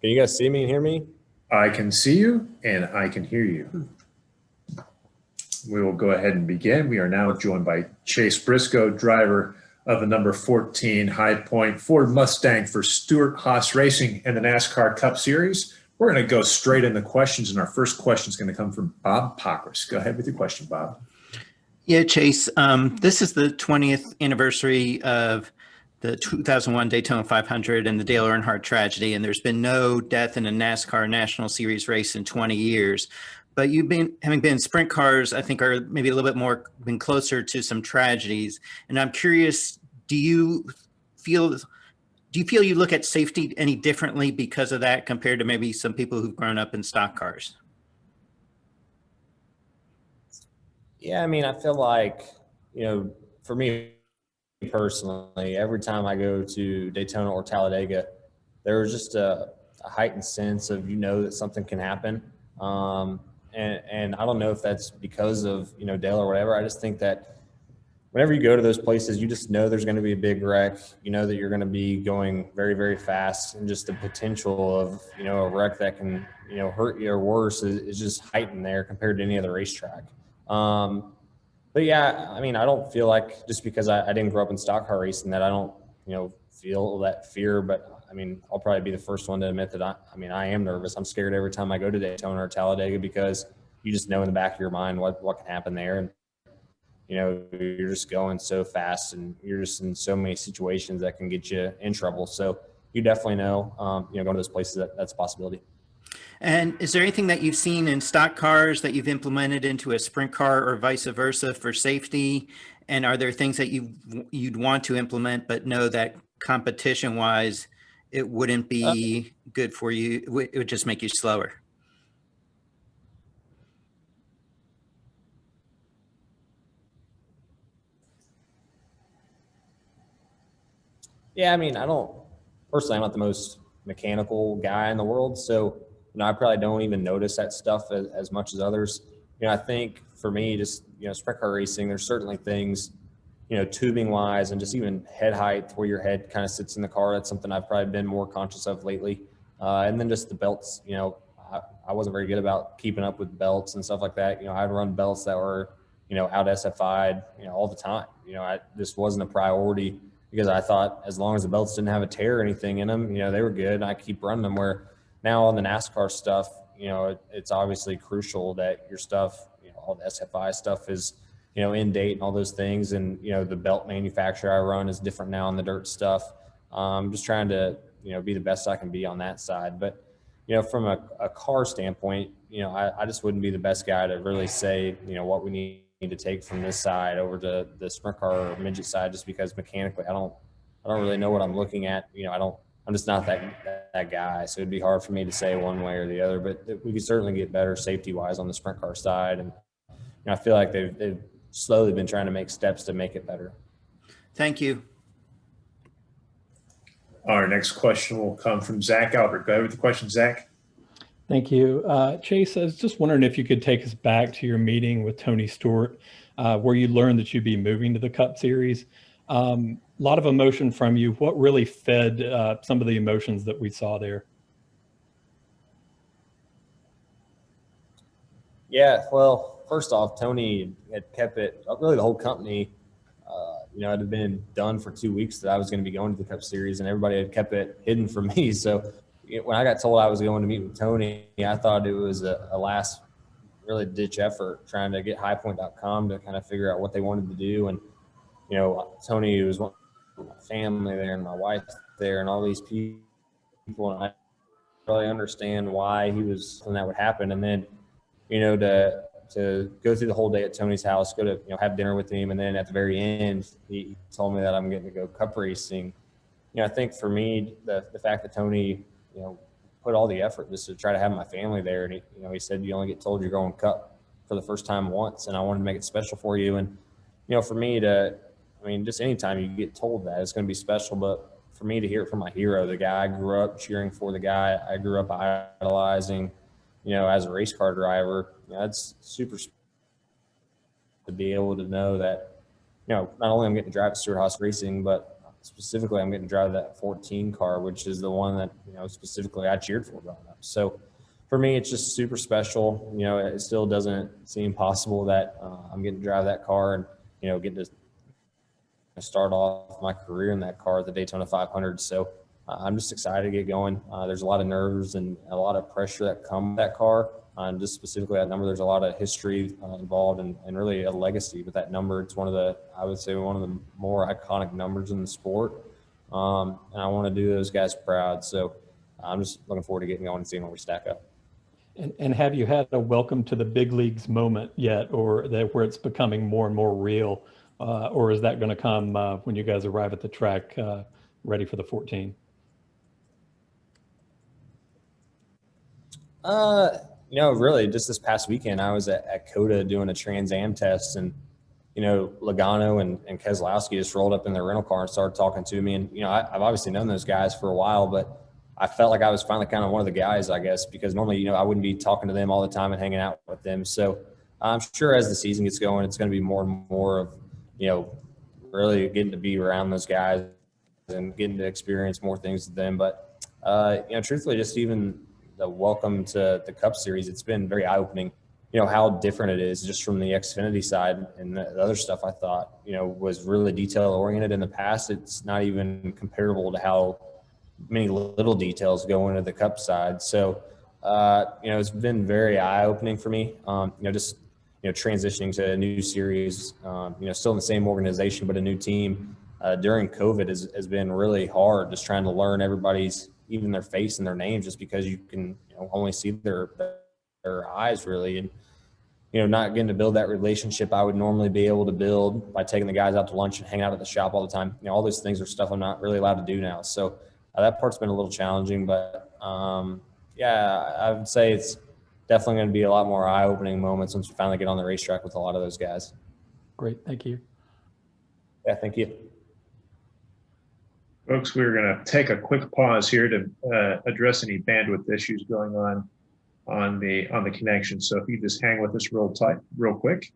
Can you guys see me and hear me? I can see you and I can hear you. We will go ahead and begin. We are now joined by Chase Briscoe, driver of the number 14 High Point Ford Mustang for Stewart-Haas Racing in the NASCAR Cup Series. We're going to go straight into questions, and our first question is going to come from Bob Pockris. Go ahead with your question, Bob. Yeah, Chase, this is the 20th anniversary of the 2001 Daytona 500 and the Dale Earnhardt tragedy, and there's been no death in a NASCAR National Series race in 20 years. But you've been, having been in sprint cars, I think are maybe a little bit more been closer to some tragedies. And I'm curious, do you feel you look at safety any differently because of that compared to maybe some people who've grown up in stock cars? Yeah, I mean, I feel like, for me personally, every time I go to Daytona or Talladega, there was just a heightened sense of, that something can happen. And I don't know if that's because of, Dale or whatever. I just think that whenever you go to those places, you just know there's going to be a big wreck. You know that you're going to be going very, very fast, and just the potential of, a wreck that can, hurt you or worse is just heightened there compared to any other racetrack. But yeah, I mean, I don't feel like just because I didn't grow up in stock car racing that I don't, feel that fear. But I mean, I'll probably be the first one to admit that I am nervous. I'm scared every time I go to Daytona or Talladega because you just know in the back of your mind what can happen there. And, you're just going so fast and you're just in so many situations that can get you in trouble. So you definitely know, going to those places, that's a possibility. And is there anything that you've seen in stock cars that you've implemented into a sprint car or vice versa for safety? And are there things that you'd want to implement, but know that competition wise, it wouldn't be good for you? It would just make you slower. Yeah, I mean, I'm not the most mechanical guy in the world. So, I probably don't even notice that stuff as much as others. I think for me, just, sprint car racing, there's certainly things, tubing wise and just even head height where your head kind of sits in the car. That's something I've probably been more conscious of lately. And then just the belts, I wasn't very good about keeping up with belts and stuff like that. I'd run belts that were, out SFI'd, all the time. This wasn't a priority because I thought as long as the belts didn't have a tear or anything in them, they were good. And I keep running them. Where now on the NASCAR stuff, it's obviously crucial that your stuff, all the SFI stuff is, in date and all those things. And, the belt manufacturer I run is different now on the dirt stuff. I'm just trying to, be the best I can be on that side. But, from a car standpoint, I just wouldn't be the best guy to really say, what we need to take from this side over to the sprint car or midget side, just because mechanically I don't really know what I'm looking at. I'm just not that guy. So it'd be hard for me to say one way or the other, but we could certainly get better safety wise on the sprint car side. And I feel like they've slowly been trying to make steps to make it better. Thank you. Our next question will come from Zach Albert. Go ahead with the question, Zach. Thank you. Chase, I was just wondering if you could take us back to your meeting with Tony Stewart, where you learned that you'd be moving to the Cup Series. A lot of emotion from you. What really fed some of the emotions that we saw there? Yeah, well, first off, Tony had kept it, really the whole company, it had been done for 2 weeks that I was going to be going to the Cup Series, and everybody had kept it hidden from me. So when I got told I was going to meet with Tony, I thought it was a last really ditch effort trying to get highpoint.com to kind of figure out what they wanted to do. And, Tony was one of my family there and my wife there and all these people. And I really understand why he was, when that would happen. And then, to go through the whole day at Tony's house, go to, have dinner with him. And then at the very end, he told me that I'm getting to go cup racing. I think for me, the fact that Tony, put all the effort just to try to have my family there. And he said, you only get told you're going cup for the first time once. And I wanted to make it special for you. And, for me just anytime you get told that, it's going to be special. But for me to hear it from my hero, the guy I grew up cheering for, the guy I grew up idolizing, as a race car driver, it's super to be able to know that, not only I'm getting to drive at Stewart-Haas Racing, but specifically, I'm getting to drive that 14 car, which is the one that, specifically I cheered for growing up. So for me, it's just super special. It still doesn't seem possible that I'm getting to drive that car and, get to start off my career in that car at the Daytona 500. So I'm just excited to get going. There's a lot of nerves and a lot of pressure that come with that car. Just specifically that number, there's a lot of history involved and really a legacy with that number. It's I would say one of the more iconic numbers in the sport. And I want to do those guys proud. So I'm just looking forward to getting going and seeing where we stack up. And have you had a welcome to the big leagues moment yet, or that where it's becoming more and more real? Or is that going to come when you guys arrive at the track ready for the 14? Really just this past weekend, I was at COTA doing a Trans Am test, and, Logano and Keselowski just rolled up in their rental car and started talking to me. And, I've obviously known those guys for a while, but I felt like I was finally kind of one of the guys, I guess, because normally, I wouldn't be talking to them all the time and hanging out with them. So I'm sure as the season gets going, it's going to be more and more of, really getting to be around those guys and getting to experience more things with them. But, truthfully, just even the welcome to the Cup Series, it's been very eye-opening, how different it is just from the Xfinity side and the other stuff I thought, was really detail-oriented in the past. It's not even comparable to how many little details go into the Cup side. So, it's been very eye-opening for me, just, transitioning to a new series, still in the same organization, but a new team during COVID has been really hard, just trying to learn everybody's, even their face and their names, just because you can only see their eyes really. And, not getting to build that relationship I would normally be able to build by taking the guys out to lunch and hanging out at the shop all the time. All those things are stuff I'm not really allowed to do now. So that part's been a little challenging, but I would say it's definitely going to be a lot more eye-opening moments once we finally get on the racetrack with a lot of those guys. Great. Thank you. Yeah, thank you. Folks, we're going to take a quick pause here to address any bandwidth issues going on the connection. So if you just hang with us real quick.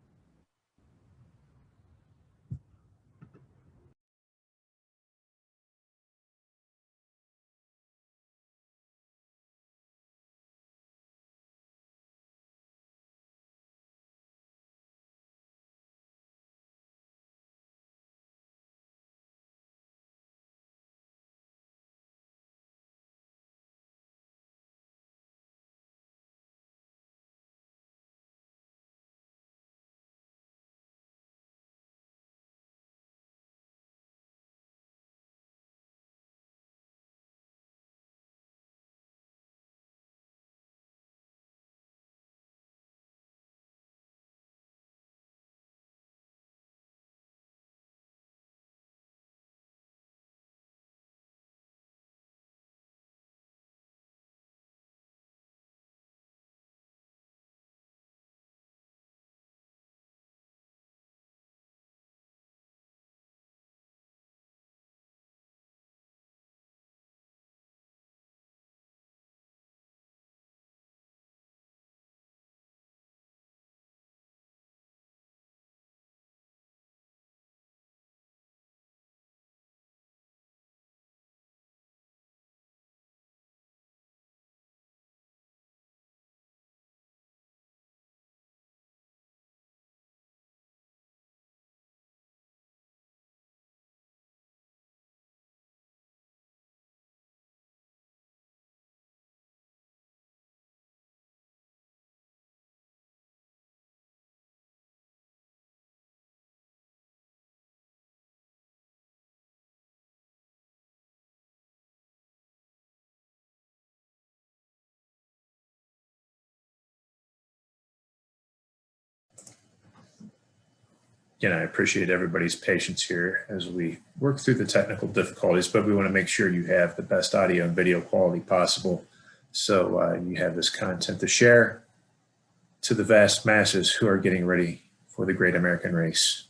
Again, I appreciate everybody's patience here as we work through the technical difficulties, but we want to make sure you have the best audio and video quality possible. So you have this content to share to the vast masses who are getting ready for the Great American Race.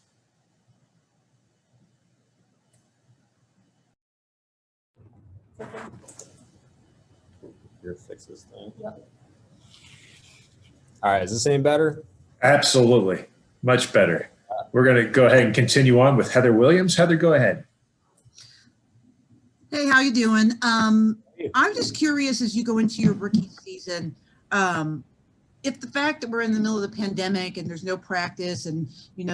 Here, fix this thing. Yeah. All right, is this any better? Absolutely, much better. We're going to go ahead and continue on with Heather Williams. Heather, go ahead. Hey, how you doing? I'm just curious as you go into your rookie season, if the fact that we're in the middle of the pandemic and there's no practice and,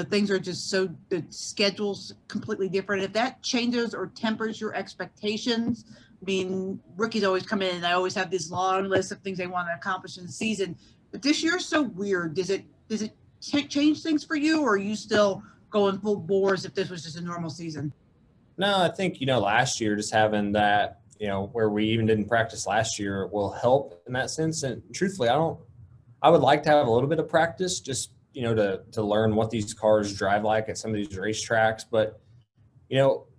things are just so, the schedule's completely different, if that changes or tempers your expectations. I mean, rookies always come in and they always have this long list of things they want to accomplish in the season. But this year's so weird. Does it change things for you, or are you still going full bore as if this was just a normal season? No, I think, last year just having that, where we even didn't practice last year will help in that sense. And truthfully, I would like to have a little bit of practice just, to learn what these cars drive like at some of these racetracks. But,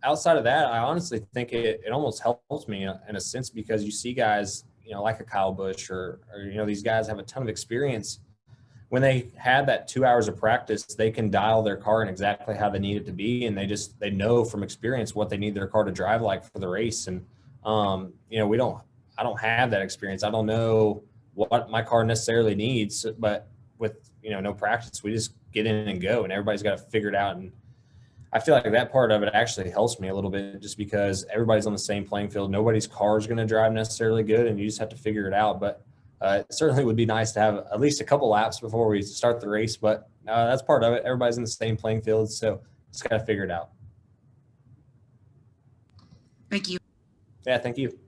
outside of that, I honestly think it almost helps me in a sense, because you see guys, like a Kyle Busch or, these guys have a ton of experience. When they had that 2 hours of practice, they can dial their car in exactly how they need it to be. And they know from experience what they need their car to drive like for the race. And, I don't have that experience. I don't know what my car necessarily needs, but with, no practice, we just get in and go, and everybody's got to figure it out. And I feel like that part of it actually helps me a little bit, just because everybody's on the same playing field. Nobody's car is going to drive necessarily good, and you just have to figure it out. But it certainly would be nice to have at least a couple laps before we start the race, but that's part of it. Everybody's in the same playing field, so just got to figure it out. Thank you. Yeah, thank you.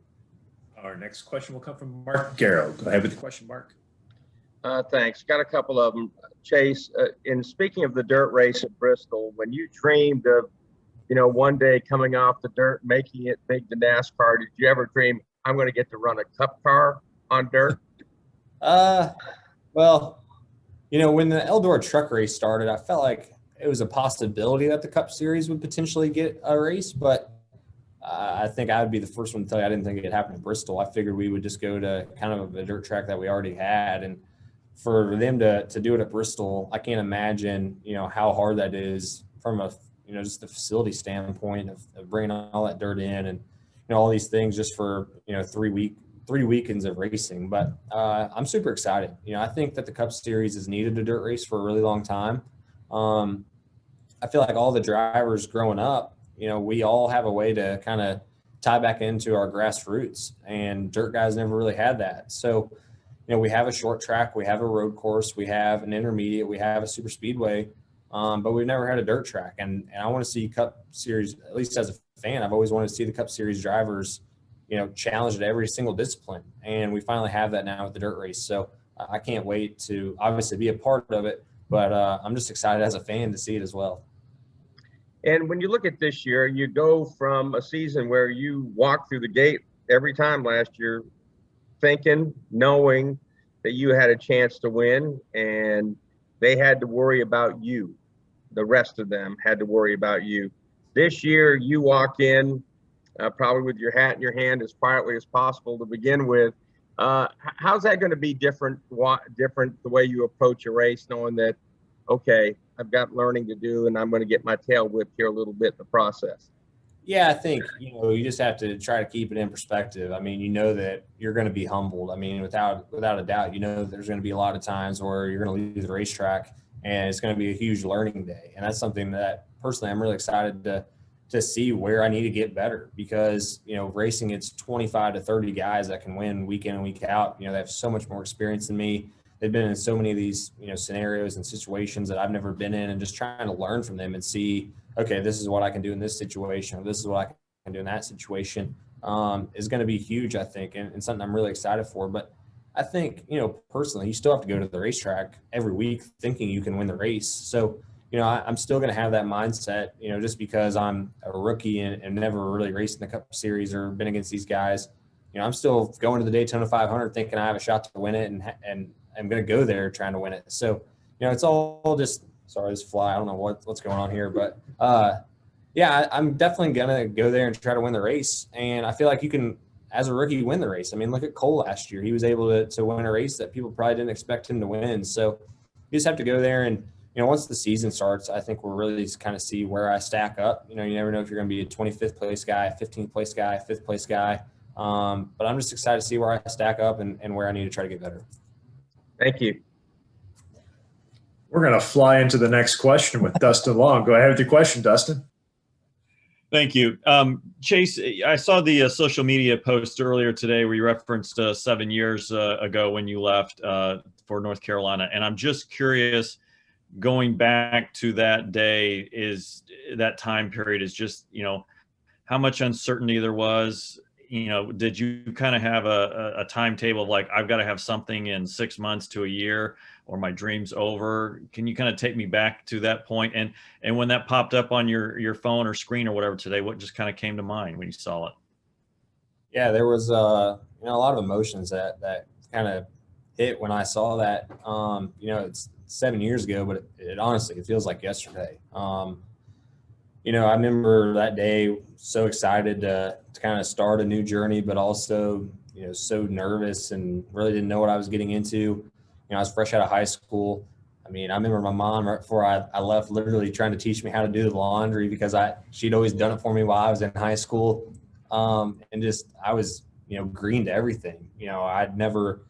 Our next question will come from Mark Garrow. Go ahead with the question, Mark. Thanks. Got a couple of them. Chase, in speaking of the dirt race at Bristol, when you dreamed of, one day coming off the dirt, making it big to NASCAR, did you ever dream, I'm going to get to run a cup car on dirt? Well, when the Eldora truck race started, I felt like it was a possibility that the Cup Series would potentially get a race, but I think I would be the first one to tell you I didn't think it happened at Bristol. I figured we would just go to kind of a dirt track that we already had, and for them to do it at Bristol, I can't imagine, how hard that is from a, just the facility standpoint of bringing all that dirt in and, all these things just for, 3 weekends of racing. But I'm super excited. I think that the Cup Series has needed a dirt race for a really long time. I feel like all the drivers growing up, we all have a way to kind of tie back into our grassroots, and dirt guys never really had that. So, we have a short track, we have a road course, we have an intermediate, we have a super speedway, but we've never had a dirt track. And I want to see Cup Series, at least as a fan, I've always wanted to see the Cup Series drivers, challenged at every single discipline. And we finally have that now with the dirt race. So I can't wait to obviously be a part of it, but I'm just excited as a fan to see it as well. And when you look at this year, you go from a season where you walked through the gate every time last year, knowing that you had a chance to win, and they had to worry about you. The rest of them had to worry about you. This year, you walk in probably with your hat in your hand as quietly as possible to begin with. How's that going to be different the way you approach a race, knowing that, okay, I've got learning to do and I'm going to get my tail whipped here a little bit in the process? Yeah, I think, you just have to try to keep it in perspective. I mean, that you're going to be humbled. I mean, without a doubt, there's going to be a lot of times where you're going to leave the racetrack and it's going to be a huge learning day. And that's something that personally I'm really excited to see where I need to get better, because, racing, it's 25 to 30 guys that can win week in and week out. They have so much more experience than me. They've been in so many of these, scenarios and situations that I've never been in, and just trying to learn from them and see, okay, this is what I can do in this situation, or this is what I can do in that situation, is going to be huge, I think, and something I'm really excited for. But I think, personally, you still have to go to the racetrack every week thinking you can win the race. So, I'm still going to have that mindset, just because I'm a rookie and never really raced in the Cup Series or been against these guys. I'm still going to the Daytona 500 thinking I have a shot to win it, and I'm going to go there trying to win it. So, it's all just, sorry, this fly, I don't know what's going on here, but yeah, I'm definitely going to go there and try to win the race. And I feel like you can, as a rookie, win the race. I mean, look at Cole last year. He was able to win a race that people probably didn't expect him to win. So you just have to go there, and, once the season starts, I think we'll really just kind of see where I stack up. You never know if you're going to be a 25th place guy, a 15th place guy, a 5th place guy. But I'm just excited to see where I stack up and where I need to try to get better. Thank you. We're going to fly into the next question with Dustin Long. Go ahead with your question, Dustin. Thank you. Chase, I saw the social media post earlier today where you referenced 7 years ago when you left for North Carolina. And I'm just curious, going back to that day, is that time period is just, how much uncertainty there was. Did you kind of have a timetable of like, I've got to have something in 6 months to a year or my dream's over? Can you kind of take me back to that point? And when that popped up on your phone or screen or whatever today, what just kind of came to mind when you saw it? Yeah, there was a lot of emotions that kind of hit when I saw that. It's 7 years ago, but it honestly, it feels like yesterday. I remember that day so excited to kind of start a new journey, but also, so nervous and really didn't know what I was getting into. I was fresh out of high school. I mean, I remember my mom right before I left literally trying to teach me how to do the laundry because she'd always done it for me while I was in high school. And just, I was, green to everything. I'd never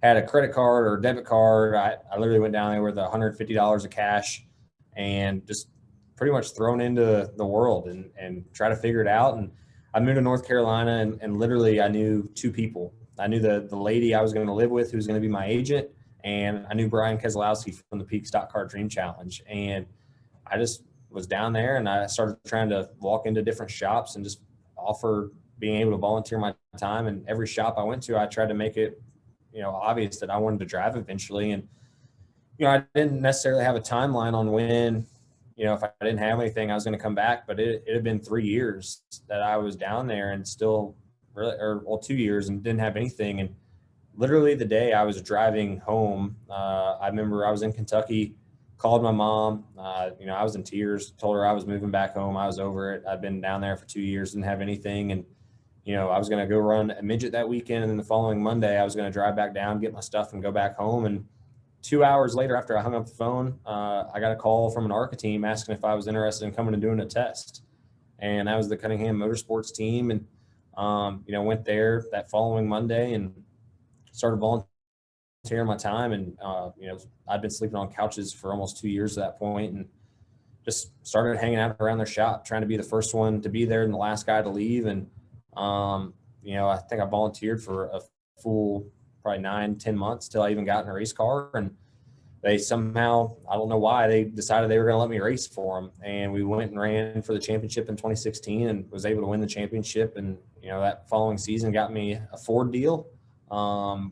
had a credit card or debit card. I literally went down there with $150 of cash and just pretty much thrown into the world and try to figure it out. And I moved to North Carolina and literally I knew two people. I knew the lady I was going to live with, who was going to be my agent. And I knew Brian Keselowski from the Peak Stock Car Dream Challenge. And I just was down there and I started trying to walk into different shops and just offer being able to volunteer my time. And every shop I went to, I tried to make it, obvious that I wanted to drive eventually. And, I didn't necessarily have a timeline on when, if I didn't have anything, I was going to come back, but it had been 3 years that I was down there and still really, 2 years and didn't have anything. And literally the day I was driving home, I remember I was in Kentucky, called my mom. I was in tears, told her I was moving back home. I was over it. I'd been down there for 2 years, didn't have anything. And, I was going to go run a midget that weekend. And then the following Monday, I was going to drive back down, get my stuff and go back home. And 2 hours later, after I hung up the phone, I got a call from an ARCA team asking if I was interested in coming and doing a test. And that was the Cunningham Motorsports team. And, went there that following Monday and started volunteering my time. And, I'd been sleeping on couches for almost 2 years at that point and just started hanging out around their shop, trying to be the first one to be there and the last guy to leave. And, I think I volunteered for a full probably 9-10 months till I even got in a race car. And they somehow, I don't know why, they decided they were going to let me race for them. And we went and ran for the championship in 2016 and was able to win the championship. And, that following season got me a Ford deal,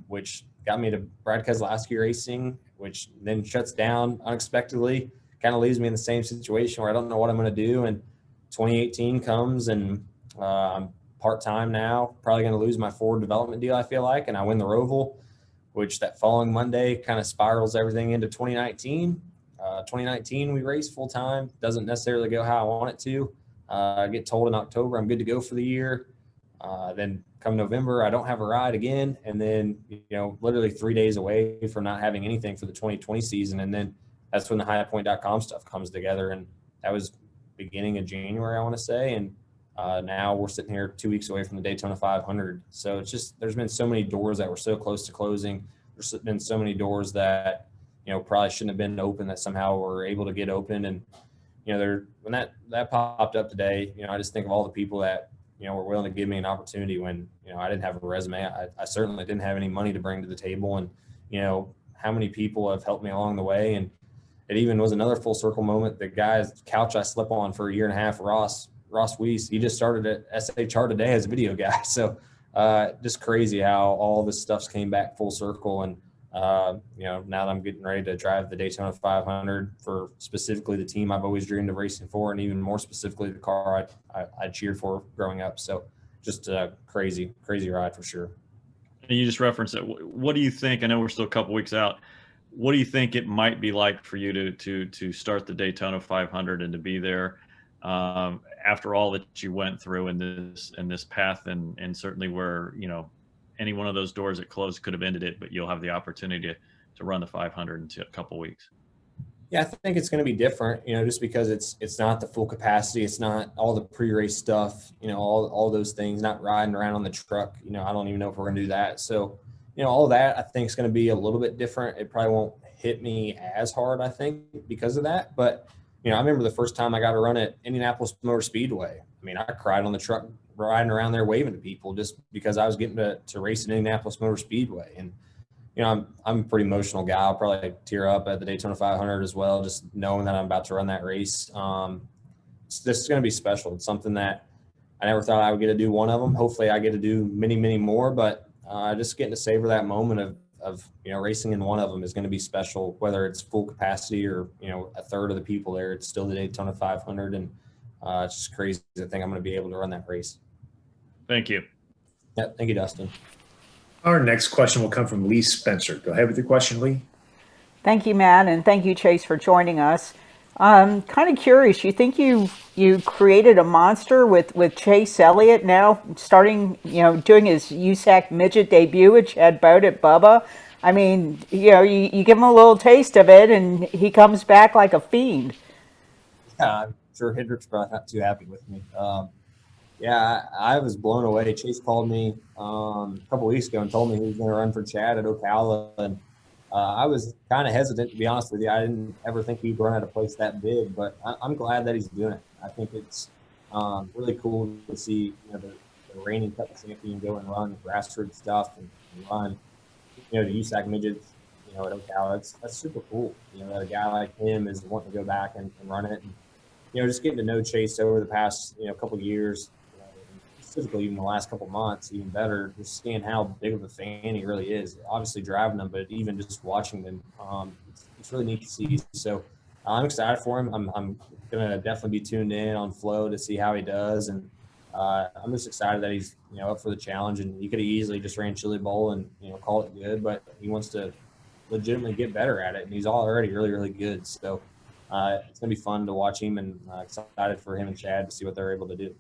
which got me to Brad Keselowski Racing, which then shuts down unexpectedly, kind of leaves me in the same situation where I don't know what I'm going to do. And 2018 comes and I'm part-time now, probably going to lose my Ford development deal, I feel like, and I win the Roval, which that following Monday kind of spirals everything into 2019. 2019, we race full-time. Doesn't necessarily go how I want it to. I get told in October I'm good to go for the year. Then come November, I don't have a ride again. And then, literally 3 days away from not having anything for the 2020 season. And then that's when the highpoint.com stuff comes together. And that was beginning of January, I want to say. And now we're sitting here 2 weeks away from the Daytona 500. So it's just, there's been so many doors that were so close to closing. There's been so many doors that, probably shouldn't have been open that somehow were able to get open. And, when that popped up today, I just think of all the people that, were willing to give me an opportunity when, I didn't have a resume. I certainly didn't have any money to bring to the table. And, how many people have helped me along the way. And it even was another full circle moment. The guy's couch I slept on for a year and a half, Ross Weiss, he just started at SHR today as a video guy. So just crazy how all this stuff's came back full circle. And, now that I'm getting ready to drive the Daytona 500 for specifically the team I've always dreamed of racing for, and even more specifically the car I cheered for growing up. So just a crazy ride for sure. And you just referenced it. What do you think? I know we're still a couple weeks out. What do you think it might be like for you to start the Daytona 500 and to be there after all that you went through in this path, and certainly where any one of those doors that closed could have ended it, but you'll have the opportunity to run the 500 in a couple of weeks. Yeah, I think it's going to be different, just because it's not the full capacity. It's not all the pre-race stuff, all those things, not riding around on the truck. I don't even know if we're going to do that. So, all that I think is going to be a little bit different. It probably won't hit me as hard, I think, because of that. But, I remember the first time I got to run at Indianapolis Motor Speedway. I mean, I cried on the truck riding around there waving to people just because I was getting to race at Indianapolis Motor Speedway. And, you know, I'm a pretty emotional guy. I'll probably tear up at the Daytona 500 as well, just knowing that I'm about to run that race. This is going to be special. It's something that I never thought I would get to do one of them. Hopefully I get to do many, many more, but just getting to savor that moment of, you know, racing in one of them is going to be special, whether it's full capacity or, you know, a third of the people there. It's still the Daytona 500. And it's just crazy to think I'm going to be able to run that race. Thank you. Yeah. Thank you, Dustin. Our next question will come from Lee Spencer. Go ahead with your question, Lee. Thank you, Matt, and thank you, Chase, for joining us. I'm kind of curious. You think you created a monster with Chase Elliott now starting, you know, doing his USAC midget debut with Chad Boat at Bubba? I mean, you know, you give him a little taste of it, and he comes back like a fiend. Yeah, I'm sure Hendrick's probably not too happy with me. Yeah, I was blown away. Chase called me a couple weeks ago and told me he was going to run for Chad at Ocala, and I was kind of hesitant, to be honest with you. I didn't ever think he'd run at a place that big, but I'm glad that he's doing it. I think it's really cool to see, you know, the reigning Cup champion go and run grassroots stuff and run, you know, the USAC midgets, you know, at Ocala. That's super cool. You know, that a guy like him is wanting to go back and run it. And, you know, just getting to know Chase over the past, you know, couple of years, specifically even the last couple of months, even better, just seeing how big of a fan he really is. Obviously driving them, but even just watching them, it's really neat to see. So I'm excited for him. I'm going to definitely be tuned in on Flow to see how he does. And I'm just excited that he's, you know, up for the challenge. And he could have easily just ran Chili Bowl and, you know, call it good, but he wants to legitimately get better at it. And he's already really, really good. So it's going to be fun to watch him, and excited for him and Chad to see what they're able to do.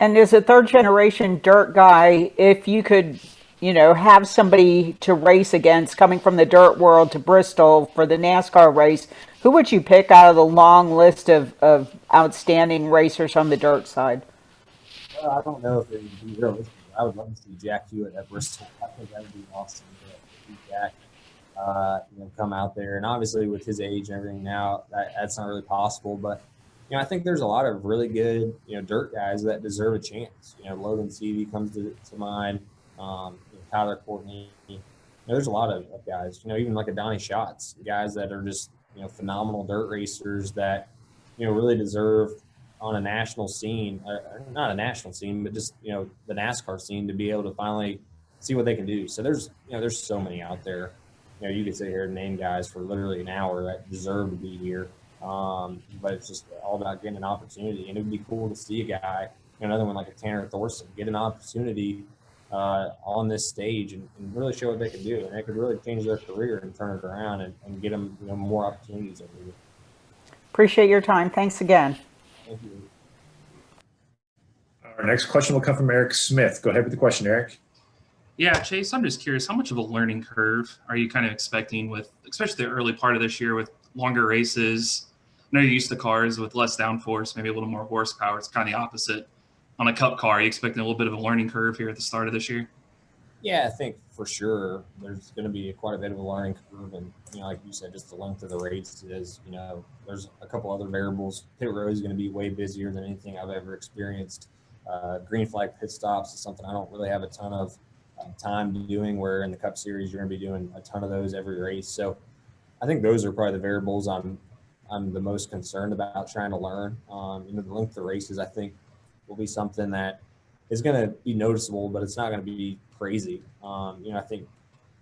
And as a third generation dirt guy, if you could, you know, have somebody to race against coming from the dirt world to Bristol for the NASCAR race, who would you pick out of the long list of outstanding racers on the dirt side? I don't know if it would be realistic. I would love to see Jack Hewitt at Bristol. I think that would be awesome to see Jack, you know, come out there. And obviously with his age and everything now, that's not really possible. But you know, I think there's a lot of really good, you know, dirt guys that deserve a chance. You know, Logan Seavey comes to mind. You know, Tyler Courtney. You know, there's a lot of guys. You know, even like a Donnie Schatz, guys that are just, you know, phenomenal dirt racers that, you know, really deserve on a national scene, not a national scene, but just, you know, the NASCAR scene, to be able to finally see what they can do. So there's, you know, there's so many out there. You know, you could sit here and name guys for literally an hour that deserve to be here. But it's just all about getting an opportunity, and it would be cool to see a guy, another one like a Tanner Thorson, get an opportunity on this stage and really show what they can do, and it could really change their career and turn it around and get them, you know, more opportunities every year. Appreciate your time. Thanks again. Thank you. Our next question will come from Eric Smith. Go ahead with the question, Eric. Yeah, Chase, I'm just curious, how much of a learning curve are you kind of expecting with, especially the early part of this year with longer races? I know you're used to cars with less downforce, maybe a little more horsepower. It's kind of the opposite on a Cup car. Are you expecting a little bit of a learning curve here at the start of this year? Yeah, I think for sure there's going to be quite a bit of a learning curve, and you know, like you said, just the length of the race is, you know, there's a couple other variables. Pit road is going to be way busier than anything I've ever experienced. Green flag pit stops is something I don't really have a ton of time doing, where in the Cup Series you're going to be doing a ton of those every race. So I think those are probably the variables I'm the most concerned about trying to learn. You know, the length of races, I think, will be something that is going to be noticeable, but it's not going to be crazy. You know, I think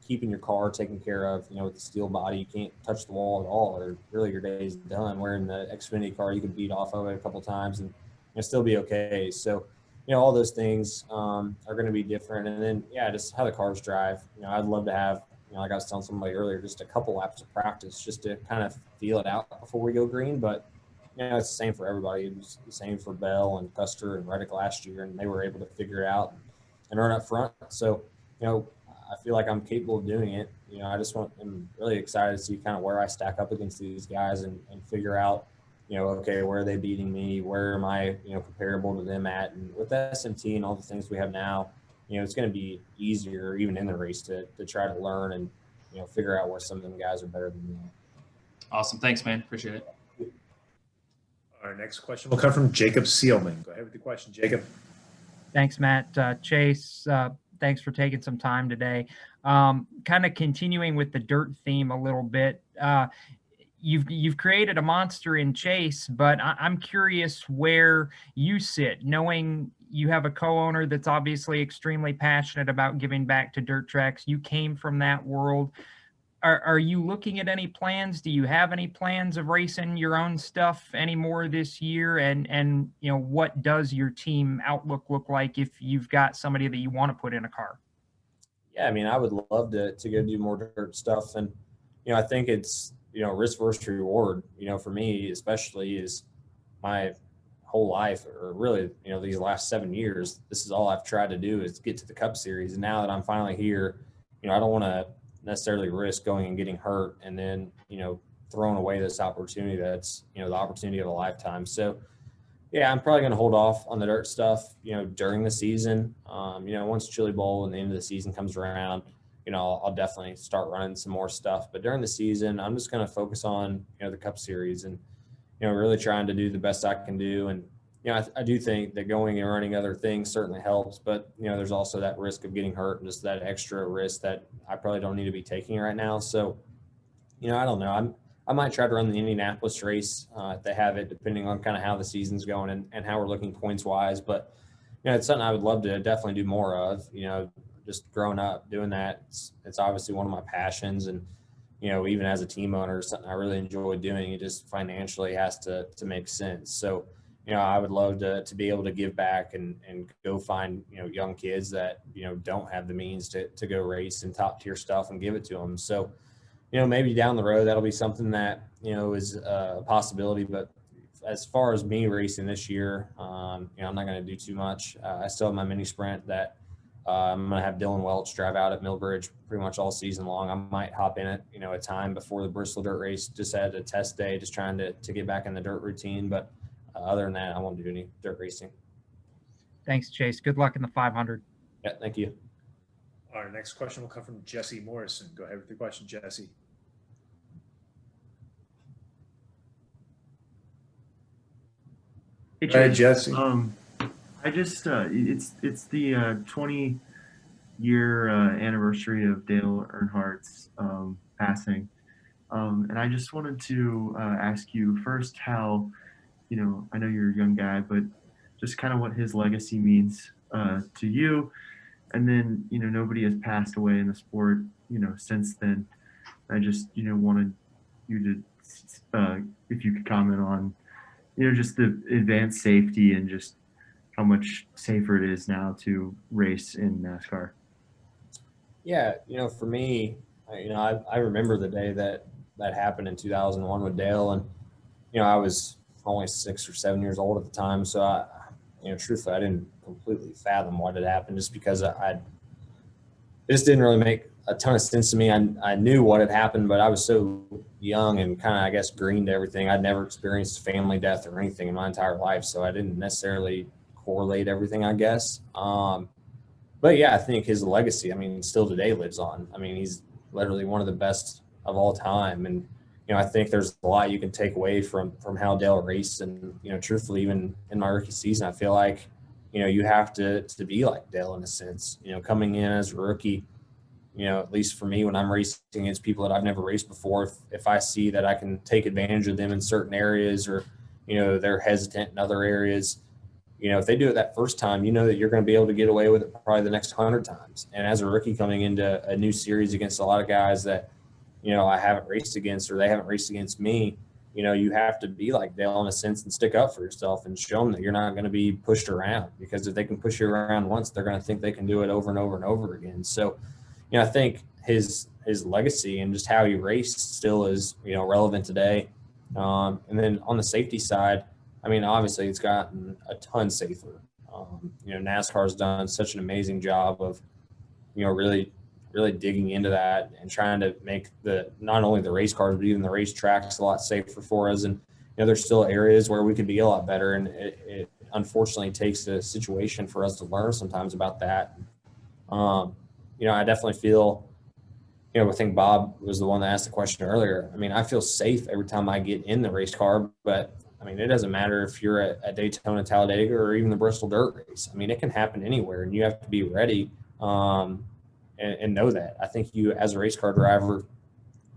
keeping your car taken care of, you know, with the steel body, you can't touch the wall at all, or really your day's done. Where in the Xfinity car, you can beat off of it a couple times and you'll still be okay. So, you know, all those things are going to be different. And then, yeah, just how the cars drive. You know, I'd love to have, you know, like I was telling somebody earlier, just a couple laps of practice just to kind of feel it out before we go green. But, you know, it's the same for everybody. It was the same for Bell and Custer and Reddick last year, and they were able to figure it out and run up front. So, you know, I feel like I'm capable of doing it. You know, I'm really excited to see kind of where I stack up against these guys and figure out, you know, okay, where are they beating me? Where am I, you know, comparable to them at? And with SMT and all the things we have now, you know, it's going to be easier even in the race to try to learn and, you know, figure out where some of them guys are better than me. Awesome. Thanks, man. Appreciate it. Our next question will come from Jacob Seelman. Go ahead with the question, Jacob. Thanks, Matt. Chase, thanks for taking some time today. Kind of continuing with the dirt theme a little bit. You've created a monster in Chase, but I'm curious where you sit, knowing you have a co-owner that's obviously extremely passionate about giving back to dirt tracks. You came from that world. Are you looking at any plans? Do you have any plans of racing your own stuff anymore this year? And what does your team outlook look like if you've got somebody that you want to put in a car? Yeah, I mean, I would love to go do more dirt stuff. And, I think it's, risk versus reward, for me, especially is my whole life, or really, these last 7 years, this is all I've tried to do is get to the Cup Series. And now that I'm finally here, I don't want to necessarily risk going and getting hurt and then, throwing away this opportunity that's, the opportunity of a lifetime. So, yeah, I'm probably going to hold off on the dirt stuff, during the season. Once Chili Bowl and the end of the season comes around, I'll definitely start running some more stuff. But during the season, I'm just going to focus on, the Cup Series and, really trying to do the best I can do. And, I do think that going and running other things certainly helps, but, there's also that risk of getting hurt and just that extra risk that I probably don't need to be taking right now. So, I don't know. I might try to run the Indianapolis race if they have it, depending on kind of how the season's going and how we're looking points wise. But, it's something I would love to definitely do more of, just growing up doing that. It's obviously one of my passions. And, even as a team owner, something I really enjoy doing. It just financially has to make sense. So, I would love to be able to give back and go find, young kids that, don't have the means to go race and top tier stuff and give it to them. So, maybe down the road, that'll be something that, is a possibility. But as far as me racing this year, I'm not going to do too much. I still have my mini sprint that I'm going to have Dylan Welch drive out at Millbridge pretty much all season long. I might hop in it, a time before the Bristol dirt race, just at a test day, just trying to get back in the dirt routine. But other than that, I won't do any dirt racing. Thanks, Chase. Good luck in the 500. Yeah, thank you. Our next question will come from Jesse Morrison. Go ahead with the question, Jesse. Hey, Go ahead, Jesse. I just it's the 20-year anniversary of Dale Earnhardt's passing, and I just wanted to ask you first how, I know you're a young guy, but just kind of what his legacy means to you, and then nobody has passed away in the sport since then. I just wanted you to if you could comment on just the advanced safety and just how much safer it is now to race in NASCAR. Yeah, for me, I remember the day that happened in 2001 with Dale, and I was only 6 or 7 years old at the time, so I truthfully, I didn't completely fathom what had happened, just because it just didn't really make a ton of sense to me. I knew what had happened, but I was so young and kind of, I guess, green to everything. I'd never experienced family death or anything in my entire life, so I didn't necessarily correlate everything, I guess. But yeah, I think his legacy, still today lives on. He's literally one of the best of all time. And, I think there's a lot you can take away from how Dale raced. And, truthfully, even in my rookie season, I feel like, you have to be like Dale in a sense, coming in as a rookie, at least for me, when I'm racing against people that I've never raced before, if I see that I can take advantage of them in certain areas, or, they're hesitant in other areas, if they do it that first time, that you're going to be able to get away with it probably the next 100 times. And as a rookie coming into a new series against a lot of guys that, I haven't raced against, or they haven't raced against me, you have to be like Dale in a sense and stick up for yourself and show them that you're not going to be pushed around, because if they can push you around once, they're going to think they can do it over and over and over again. So, I think his legacy and just how he raced still is, relevant today. And then on the safety side, obviously it's gotten a ton safer. NASCAR's done such an amazing job of, really, really digging into that and trying to make not only the race cars, but even the race tracks a lot safer for us. And, there's still areas where we could be a lot better. And it unfortunately takes a situation for us to learn sometimes about that. I definitely feel, I think Bob was the one that asked the question earlier. I feel safe every time I get in the race car, but I mean, it doesn't matter if you're at Daytona, Talladega, or even the Bristol Dirt Race. I mean, it can happen anywhere, and you have to be ready and know that. I think you, as a race car driver,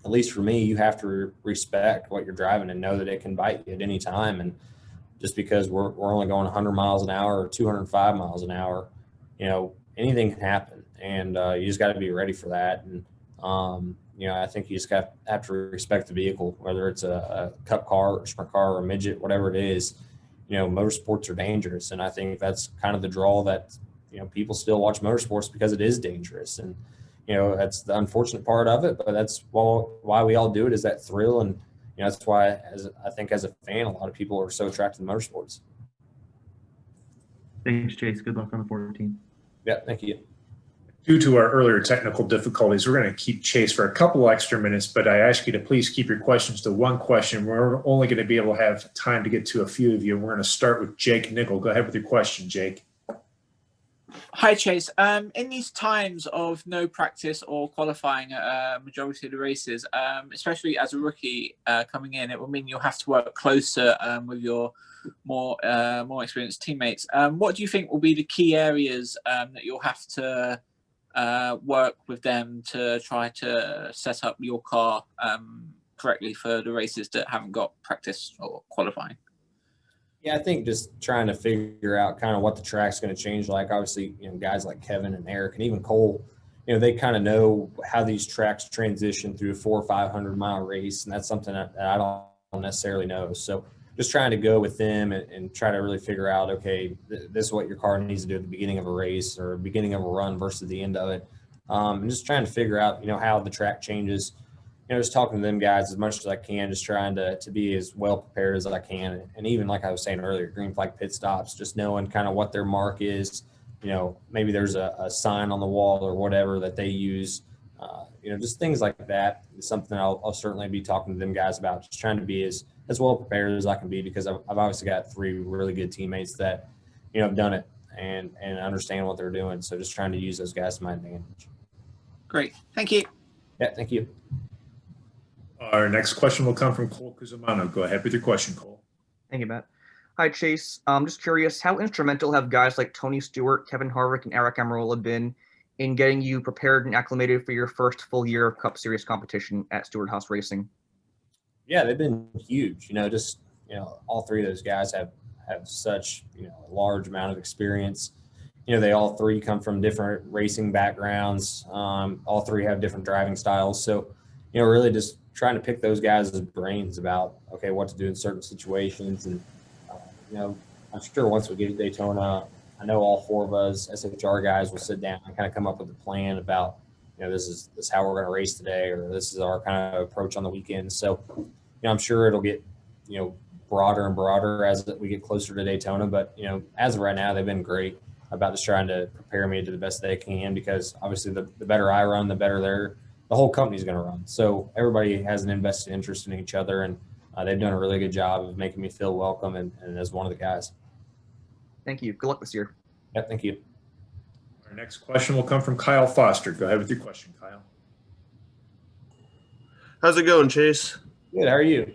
at least for me, you have to respect what you're driving and know that it can bite you at any time. And just because we're only going 100 miles an hour or 205 miles an hour, anything can happen, and you just got to be ready for that. And I think you just have to respect the vehicle, whether it's a cup car or a sprint car or a midget, whatever it is. Motorsports are dangerous, and I think that's kind of the draw that people still watch motorsports, because it is dangerous. And that's the unfortunate part of it, but that's why we all do it, is that thrill. And that's why, I think as a fan, a lot of people are so attracted to motorsports. Thanks, Chase. Good luck on the 14. Yeah, thank you. Due to our earlier technical difficulties, we're going to keep Chase for a couple extra minutes, but I ask you to please keep your questions to one question. We're only going to be able to have time to get to a few of you. We're going to start with Jake Nickel. Go ahead with your question, Jake. Hi, Chase. In these times of no practice or qualifying at a majority of the races, especially as a rookie coming in, it will mean you'll have to work closer with your more experienced teammates. What do you think will be the key areas that you'll have to work with them to try to set up your car correctly for the races that haven't got practice or qualifying? Yeah, I think just trying to figure out kind of what the track's going to change. Like, obviously, guys like Kevin and Eric and even Cole, they kind of know how these tracks transition through a 400 or 500 mile race. And that's something that I don't necessarily know. So just trying to go with them and try to really figure out, okay, this is what your car needs to do at the beginning of a race or beginning of a run versus the end of it. And just trying to figure out, how the track changes. Just talking to them guys as much as I can, just trying to be as well prepared as I can. And even like I was saying earlier, green flag pit stops, just knowing kind of what their mark is. Maybe there's a sign on the wall or whatever that they use. Just things like that is something I'll certainly be talking to them guys about, just trying to be as well prepared as I can be, because I've obviously got 3 really good teammates that, have done it and understand what they're doing. So just trying to use those guys to my advantage. Great. Thank you. Yeah, thank you. Our next question will come from Cole Cusimano. Go ahead with your question, Cole. Thank you, Matt. Hi, Chase. I'm just curious, how instrumental have guys like Tony Stewart, Kevin Harvick, and Eric Almirola been in getting you prepared and acclimated for your first full year of Cup Series competition at Stewart-Haas Racing? Yeah, they've been huge. All 3 of those guys have such, a large amount of experience. They all 3 come from different racing backgrounds. All 3 have different driving styles. So, really just trying to pick those guys' brains about, okay, what to do in certain situations. And, I'm sure once we get to Daytona, I know all 4 of us SHR guys will sit down and kind of come up with a plan about, this is how we're going to race today, or this is our kind of approach on the weekend. So, I'm sure it'll get, broader and broader as we get closer to Daytona. But, as of right now, they've been great about just trying to prepare me to the best they can, because obviously the better I run, the better the whole company's going to run. So everybody has an invested interest in each other, and they've done a really good job of making me feel welcome and as one of the guys. Thank you. Good luck this year. Yeah, thank you. Our next question will come from Kyle Foster. Go ahead with your question, Kyle. How's it going, Chase? Good. How are you?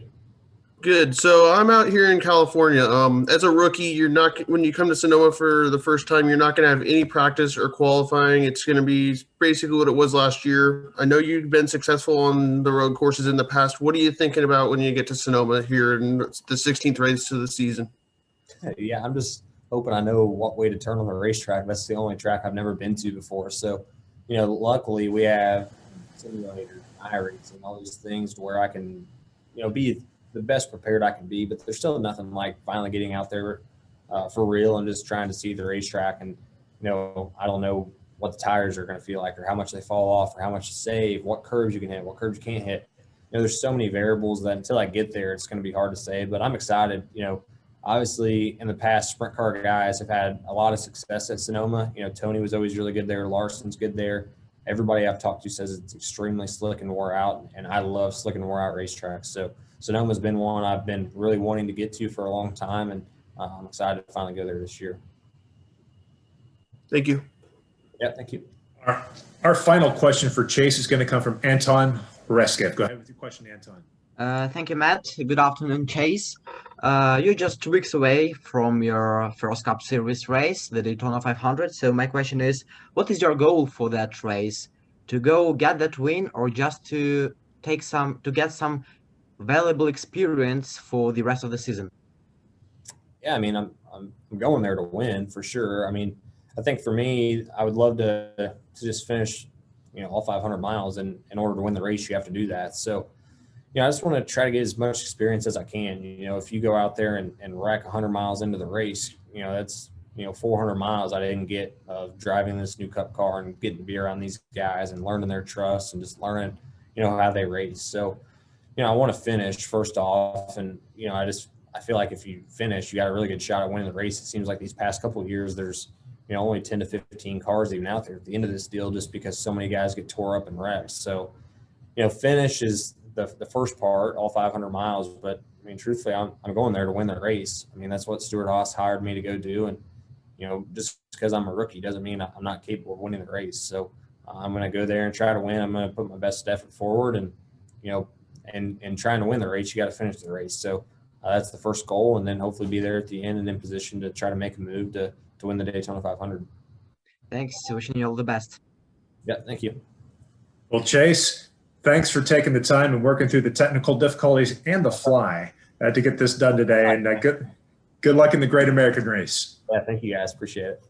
Good. So I'm out here in California. As a rookie, when you come to Sonoma for the first time, you're not going to have any practice or qualifying. It's going to be basically what it was last year. I know you've been successful on the road courses in the past. What are you thinking about when you get to Sonoma here in the 16th race of the season? Yeah, I'm just hoping I know what way to turn on the racetrack. That's the only track I've never been to before. So, luckily we have simulators, iRacing, and all these things to where I can, be the best prepared I can be. But there's still nothing like finally getting out there for real and just trying to see the racetrack. And, I don't know what the tires are going to feel like, or how much they fall off, or how much to save, what curves you can hit, what curves you can't hit. There's so many variables that until I get there, it's going to be hard to say. But I'm excited. Obviously, in the past, sprint car guys have had a lot of success at Sonoma. Tony was always really good there. Larson's good there. Everybody I've talked to says it's extremely slick and wore out, and I love slick and wore out racetracks. So Sonoma's been one I've been really wanting to get to for a long time, and I'm excited to finally go there this year. Thank you. Yeah, thank you. Our final question for Chase is going to come from Anton Reskev. Go ahead with your question, Anton. Thank you, Matt. Good afternoon, Chase. You're just 2 weeks away from your first Cup Series race, the Daytona 500. So my question is, what is your goal for that race? To go get that win, or just to get some valuable experience for the rest of the season? Yeah, I mean, I'm going there to win for sure. I mean, I think for me, I would love to just finish, all 500 miles. And in order to win the race, you have to do that. So, I just want to try to get as much experience as I can. If you go out there and wreck 100 miles into the race, that's 400 miles I didn't get of driving this new Cup car and getting to be around these guys and learning their trust and just learning, how they race. So, I want to finish first off, and I feel like if you finish, you got a really good shot at winning the race. It seems like these past couple of years, there's only 10 to 15 cars even out there at the end of this deal, just because so many guys get tore up and wrecked. So, finish is the first part, all 500 miles. But I mean, truthfully, I'm going there to win the race. I mean, that's what Stuart Haas hired me to go do, and just because I'm a rookie doesn't mean I'm not capable of winning the race. So I'm going to go there and try to win. I'm going to put my best effort forward, and and trying to win the race, you got to finish the race. So that's the first goal, and then hopefully be there at the end and in position to try to make a move to win the Daytona 500. Thanks. Wishing you all the best. Yeah, thank you. Well, Chase, thanks for taking the time and working through the technical difficulties and the fly to get this done today. And good luck in the Great American Race. Yeah, thank you guys. Appreciate it.